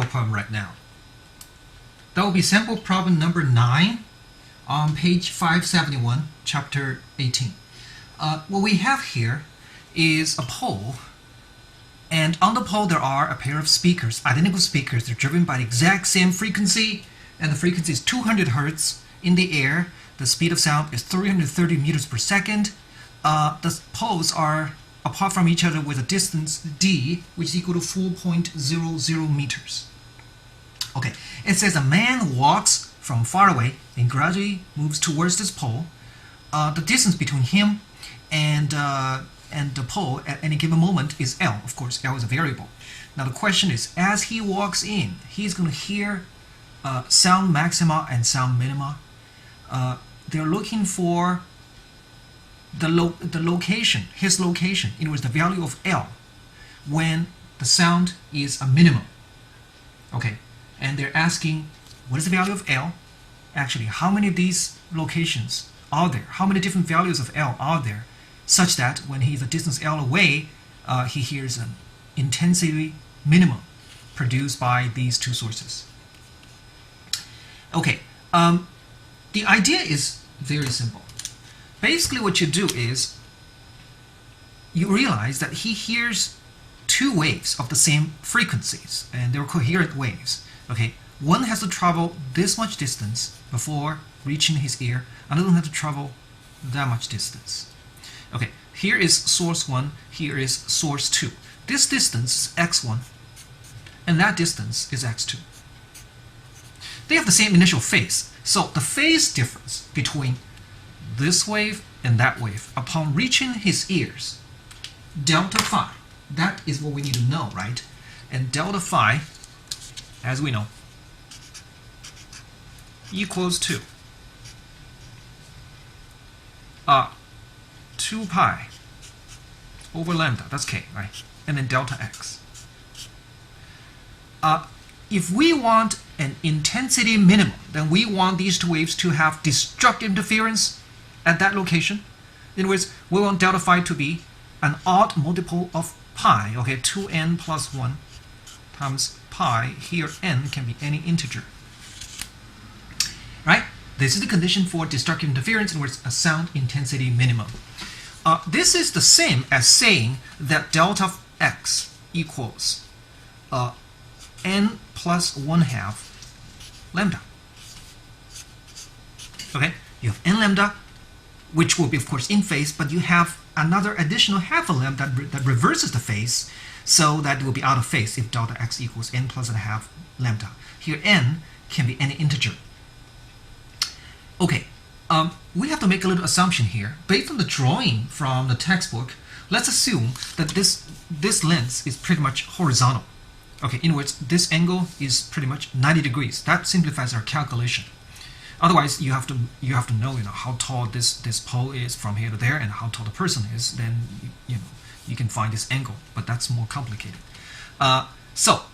sample problem right now. That will be sample problem number 9 on page 571, chapter 18. What we have here is a pole, and on the pole there are a pair of speakers, identical speakers. They're driven by the exact same frequency, and the frequency is 200 Hertz in the air. The speed of sound is 330 meters per second. The poles are apart from each other with a distance d, which is equal to 4.00 meters. Okay, it says a man walks from far away and gradually moves towards this pole. The distance between him and the pole at any given moment is L. Of course, L is a variable. Now the question is, as he walks in, he's going to hear sound maxima and sound minima. They're looking for the location, his location, in other words, the value of L when the sound is a minimum. Okay, and they're asking, what is the value of L? Actually, how many of these locations are there? How many different values of L are there, such that when he's a distance L away, he hears an intensity minimum produced by these two sources? Okay, the idea is very simple. Basically what you do is you realize that he hears two waves of the same frequencies, and they're coherent waves. Okay, one has to travel this much distance before reaching his ear, another one has to travel that much distance. Okay, here is source 1, here is source 2. This distance is x1 and that distance is x2. They have the same initial phase, so the phase difference between this wave and that wave upon reaching his ears, delta phi, that is what we need to know, right? And delta phi, as we know, equals to 2 pi over lambda, that's k, right? And then delta x. If we want an intensity minimum, then we want these two waves to have destructive interference at that location. In other words, we want delta phi to be an odd multiple of pi, okay, 2n plus 1 times pi. Here n can be any integer, right? This is the condition for destructive interference, in other words, a sound intensity minimum. This is the same as saying that delta x equals n plus 1/2 lambda. Okay, you have n lambda, which will be of course in phase, but you have another additional half a lambda that reverses the phase, so that it will be out of phase if delta x equals n plus 1/2 lambda. Here n can be any integer. Okay, we have to make a little assumption here. Based on the drawing from the textbook, let's assume that this lens is pretty much horizontal. Okay, in other words, this angle is pretty much 90 degrees. That simplifies our calculation. Otherwise, you have to know, how tall this pole is from here to there, and how tall the person is. Then you can find this angle, but that's more complicated. So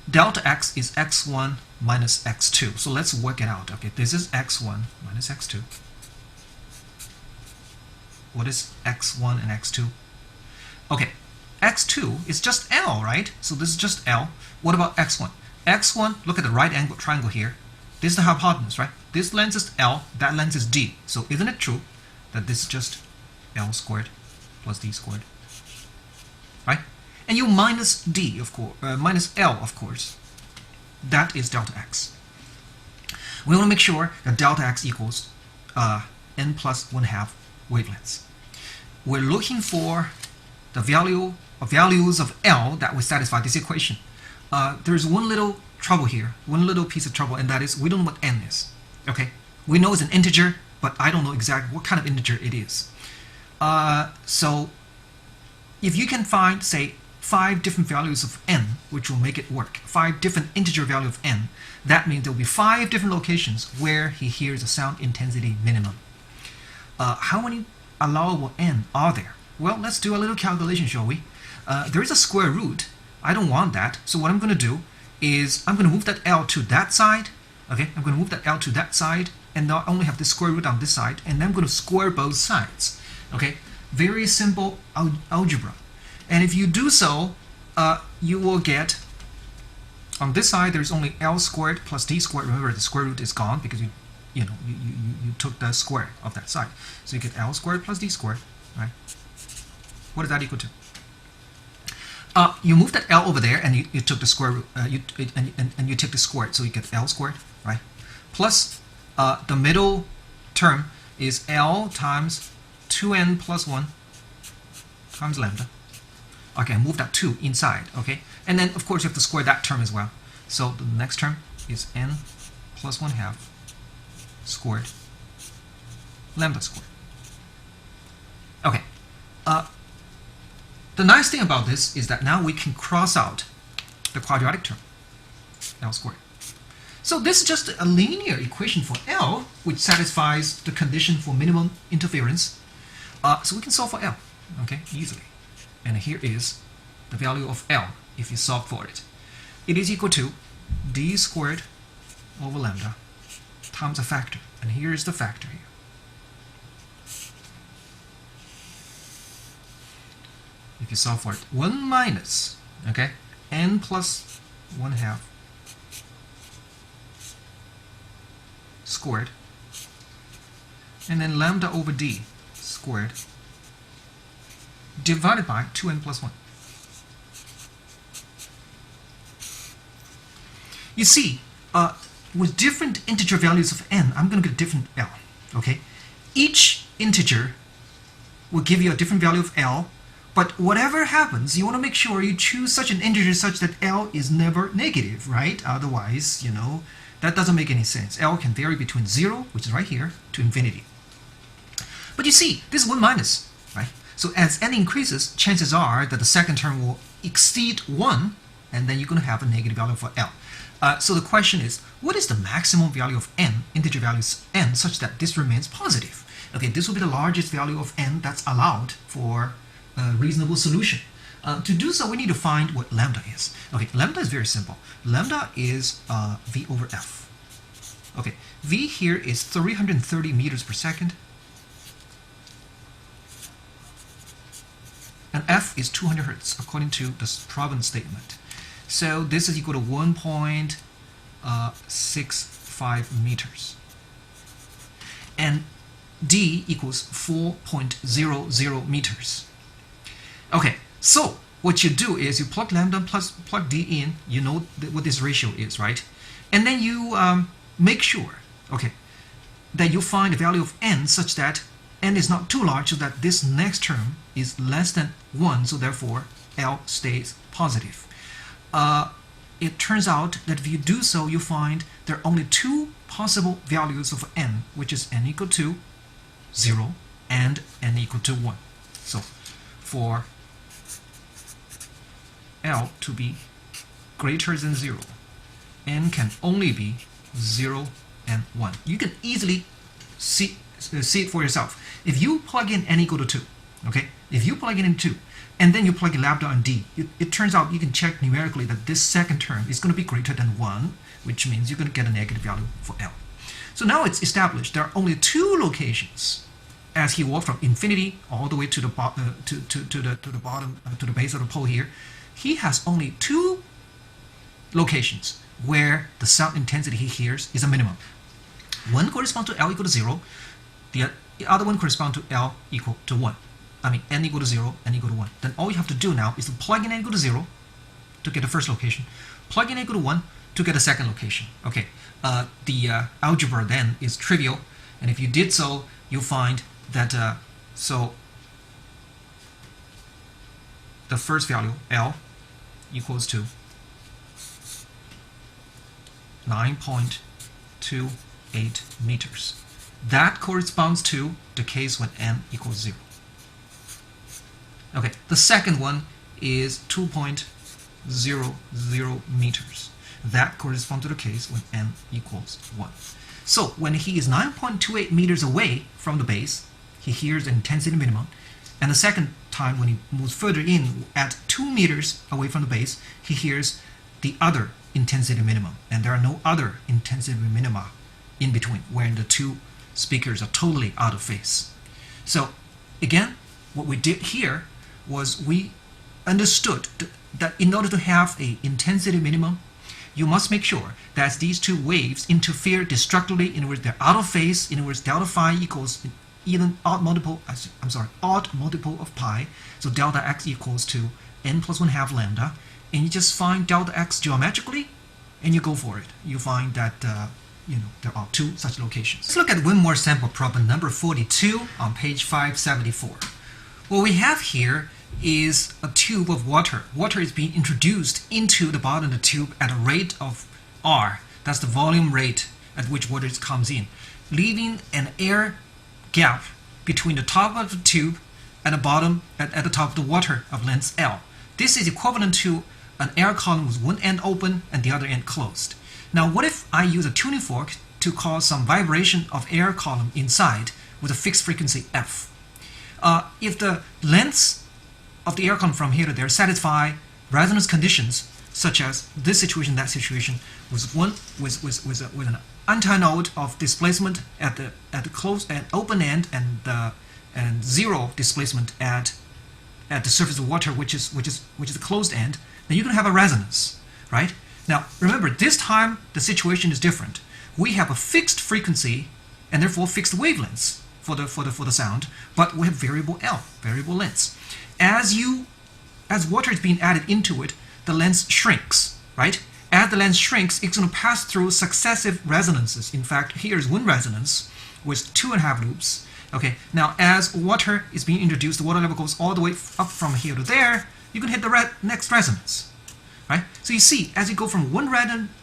delta x is x1 minus x2. So let's work it out. Okay, this is x1 minus x2. What is x1 and x2? Okay, x2 is just L, right? So this is just L. What about x1? x1, look at the right angle triangle here. This is the hypotenuse, right? This length is L, that length is D. So isn't it true that this is just L squared plus D squared, right? And you minus D, of course, minus L, of course. That is delta x. We want to make sure that delta x equals n plus 1/2 wavelengths. We're looking for the values of L that will satisfy this equation. There's one little trouble here, one little piece of trouble, and that is we don't know what n is. Okay, we know it's an integer, but I don't know exactly what kind of integer it is. So if you can find, say, 5 different values of n, which will make it work, 5 different integer value of n, that means there will be 5 different locations where he hears a sound intensity minimum. How many allowable n are there? Well, let's do a little calculation, shall we? There is a square root. I don't want that, so what I'm going to do is I'm going to move that L to that side. Okay, I'm going to move that L to that side, and now I only have the square root on this side, and then I'm going to square both sides. Okay, very simple algebra. And if you do so, you will get On this side, there's only L squared plus D squared. Remember, the square root is gone because you took the square of that side. So you get L squared plus D squared, right? What is that equal to? You move that L over there, and you took the square root, and you take the squared, so you get L squared, right? Plus the middle term is L times 2n plus 1 times lambda. Okay, move that 2 inside, okay? And then, of course, you have to square that term as well. So the next term is n plus 1/2 squared lambda squared. Okay. The nice thing about this is that now we can cross out the quadratic term, L squared. So this is just a linear equation for L, which satisfies the condition for minimum interference. So we can solve for L, okay, easily. And here is the value of L if you solve for it. It is equal to d squared over lambda times a factor. And here is the factor here. If you solve for it, 1 minus, okay, n plus 1/2 squared, and then lambda over d squared divided by 2n plus 1. You see, with different integer values of n, I'm going to get a different L, okay? Each integer will give you a different value of L, but whatever happens, you want to make sure you choose such an integer such that L is never negative, right? Otherwise, that doesn't make any sense. L can vary between 0, which is right here, to infinity. But you see, this is 1 minus, right? So as n increases, chances are that the second term will exceed 1, and then you're going to have a negative value for L. So the question is, what is the maximum value of n, integer values n, such that this remains positive? Okay, this will be the largest value of n that's allowed for a reasonable solution. To do so, we need to find what lambda is. Okay, lambda is very simple. Lambda is v over f. Okay, v here is 330 meters per second. And f is 200 hertz, according to the province statement. So this is equal to 1.65 meters. And d equals 4.00 meters. Okay, so what you do is you plug lambda plus plug d in. You know what this ratio is, right? And then you make sure, okay, that you find the value of n such that n is not too large, so that this next term is less than 1, so therefore L stays positive. It turns out that if you do so, you find there are only 2 possible values of n, which is n equal to 0 and n equal to 1. So for L to be greater than 0, n can only be 0 and 1. You can easily see it for yourself. If you plug in n equal to 2, okay, if you plug in 2, and then you plug in lambda and d, it turns out you can check numerically that this second term is going to be greater than 1, which means you're going to get a negative value for L. So now it's established there are only 2 locations as he walked from infinity all the way to the bottom, to the base of the pole here. He has only 2 locations where the sound intensity he hears is a minimum. One corresponds to L equal to 0. The other one corresponds to L equal to 1. I mean, n equal to 0, n equal to 1. Then all you have to do now is to plug in n equal to 0 to get the first location. Plug in n equal to 1 to get the second location. Okay, the algebra then is trivial. And if you did so, you'll find that, so the first value, L, equals to 9.28 meters. That corresponds to the case when n equals 0. Okay, the second one is 2.00 meters. That corresponds to the case when n equals 1. So when he is 9.28 meters away from the base, he hears the intensity minimum. And the second time when he moves further in at 2 meters away from the base, he hears the other intensity minimum. And there are no other intensity minima in between, wherein the 2 speakers are totally out of phase. So again, what we did here was we understood that in order to have a intensity minimum, you must make sure that these two waves interfere destructively. In other words, they're out of phase. In other words, delta phi equals even odd multiple of pi. So delta x equals to n plus 1/2 lambda. And you just find delta x geometrically, and you go for it. You find that there are two such locations. Let's look at one more sample problem, number 42 on page 574. What we have here is a tube of water. Water is being introduced into the bottom of the tube at a rate of R. That's the volume rate at which water comes in, leaving an air gap between the top of the tube and the bottom at the top of the water of length L. This is equivalent to an air column with one end open and the other end closed. Now, what if I use a tuning fork to cause some vibration of air column inside with a fixed frequency F? If the lengths of the air column from here to there satisfy resonance conditions, such as this situation, that situation, with an antinode of displacement at the closed and open end, and zero displacement at the surface of water, which is the closed end, then you can have a resonance, right? Now, remember, this time the situation is different. We have a fixed frequency and therefore fixed wavelengths for the sound, but we have variable L, variable lengths. As water is being added into it, the length shrinks, right? As the length shrinks, it's going to pass through successive resonances. In fact, here's one resonance with 2.5 loops. Okay, now as water is being introduced, the water level goes all the way up from here to there. You can hit the next resonance, right? So you see, as you go from one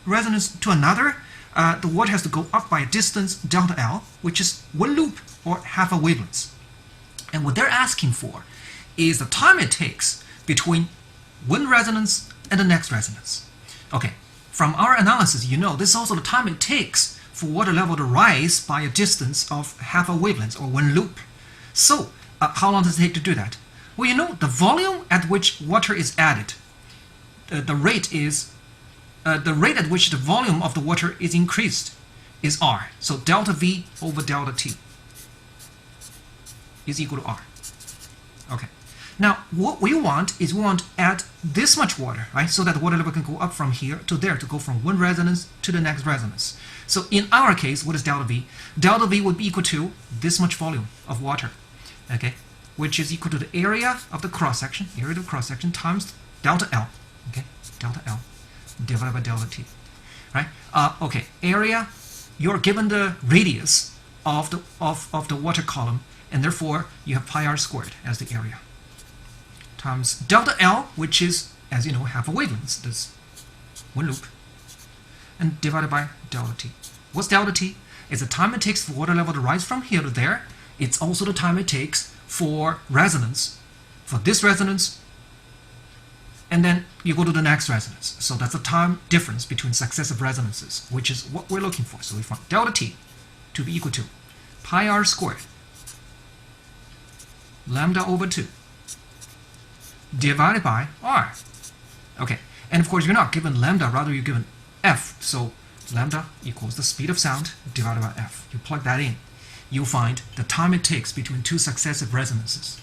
resonance to another, the water has to go up by a distance delta L, which is one loop or half a wavelength. And what they're asking for is the time it takes between one resonance and the next resonance. Okay, from our analysis, you know this is also the time it takes for water level to rise by a distance of half a wavelength or one loop. So how long does it take to do that? Well, you know, the volume at which water is added, the rate at which the volume of the water is increased is R. So delta V over delta T is equal to R. Okay. Now, what we want is to add this much water, right? So that the water level can go up from here to there, to go from one resonance to the next resonance. So in our case, what is delta V? Delta V would be equal to this much volume of water, okay? Which is equal to the area of the cross-section, times delta L, okay? Delta L divided by delta T, right? Okay, area, you're given the radius of the water column, and therefore you have pi r squared as the area, times delta L, which is, as you know, half a wavelength, this one loop, and divided by delta T. What's delta T? It's the time it takes for water level to rise from here to there. It's also the time it takes for resonance, for this resonance, and then you go to the next resonance. So that's the time difference between successive resonances, which is what we're looking for. So we find delta T to be equal to pi r squared lambda over 2 divided by r. Okay, and of course you're not given lambda, rather you're given f. So lambda equals the speed of sound divided by f. You plug that in, you'll find the time it takes between two successive resonances.